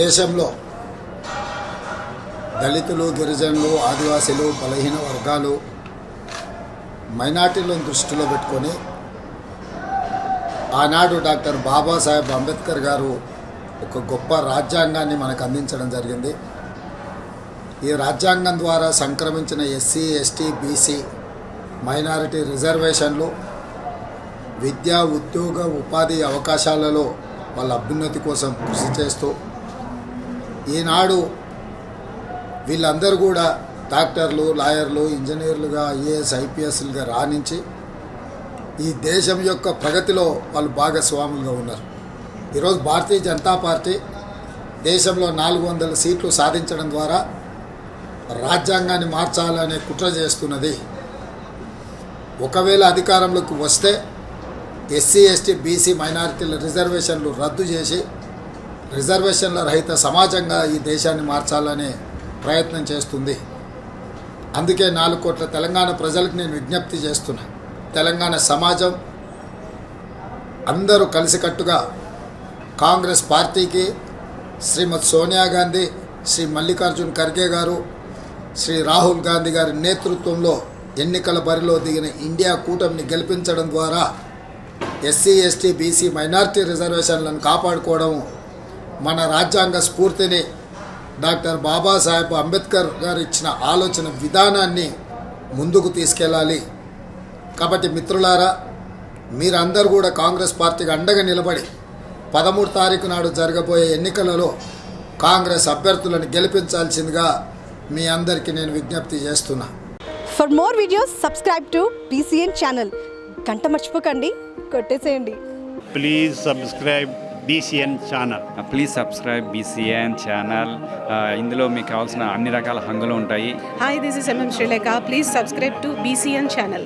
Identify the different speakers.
Speaker 1: దేశంలో దళితులు, గిరిజనులు, ఆదివాసీలు, బలహీన వర్గాలు, మైనార్టీలను దృష్టిలో పెట్టుకొని ఆనాడు డాక్టర్ బాబాసాహెబ్ అంబేద్కర్ గారు ఒక గొప్ప రాజ్యాంగాన్ని మనకు అందించడం జరిగింది. ఈ రాజ్యాంగం ద్వారా సంక్రమించిన ఎస్సీ, ఎస్టీ, బీసీ, మైనారిటీ రిజర్వేషన్లు విద్యా, ఉద్యోగ, ఉపాధి అవకాశాలలో వాళ్ళ అభ్యున్నతి కోసం కృషి చేస్తూ ఈనాడు వీళ్ళందరూ కూడా డాక్టర్లు, లాయర్లు, ఇంజనీర్లుగా, ఐఏఎస్, ఐపీఎస్లుగా రాణించి ఈ దేశం యొక్క ప్రగతిలో వాళ్ళు భాగస్వాములుగా ఉన్నారు. ఈరోజు భారతీయ జనతా పార్టీ దేశంలో 400 సీట్లు సాధించడం ద్వారా రాజ్యాంగాన్ని మార్చాలనే కుట్ర చేస్తున్నది. ఒకవేళ అధికారంలోకి వస్తే ఎస్సీ, ఎస్టీ, బీసీ, మైనారిటీల రిజర్వేషన్లు రద్దు చేసి రిజర్వేషన్ల రహిత సమాజంగా ఈ దేశాన్ని మార్చాలనే ప్రయత్నం చేస్తుంది. అందుకే 4 కోట్ల తెలంగాణ ప్రజలకు నేను విజ్ఞప్తి చేస్తున్నా. తెలంగాణ సమాజం అందరూ కలిసికట్టుగా కాంగ్రెస్ పార్టీకి శ్రీమతి సోనియా గాంధీ, శ్రీ మల్లికార్జున్ ఖర్గే గారు, శ్రీ రాహుల్ గాంధీ గారి నేతృత్వంలో ఎన్నికల బరిలో దిగిన ఇండియా కూటమిని గెలిపించడం ద్వారా ఎస్సీ, ఎస్టీ, బీసీ, మైనారిటీ రిజర్వేషన్లను కాపాడుకోవడం, మన రాజ్యాంగ స్ఫూర్తిని డాక్టర్ బాబాసాహెబ్ అంబేద్కర్ గారు ఇచ్చిన ఆలోచన విధానాన్ని ముందుకు తీసుకెళ్ళాలి. కాబట్టి మిత్రులారా, మీరందరూ కూడా కాంగ్రెస్ పార్టీకి అండగా నిలబడి 13 తారీఖు నాడు జరగబోయే ఎన్నికలలో కాంగ్రెస్ అభ్యర్థులను గెలిపించాల్సిందిగా మీ అందరికీ నేను విజ్ఞప్తి చేస్తున్నా.
Speaker 2: For more videos subscribe to BCN channel. గంట మర్చిపోకండి, కొట్టేసేయండి.
Speaker 3: Please subscribe BCN channel.
Speaker 4: Please subscribe BCN channel. ఇందులో మీకు కావాల్సిన అన్ని రకాల హంగులు ఉంటాయి.
Speaker 5: Hi, this is MM Sri Lanka. Please subscribe to BCN channel.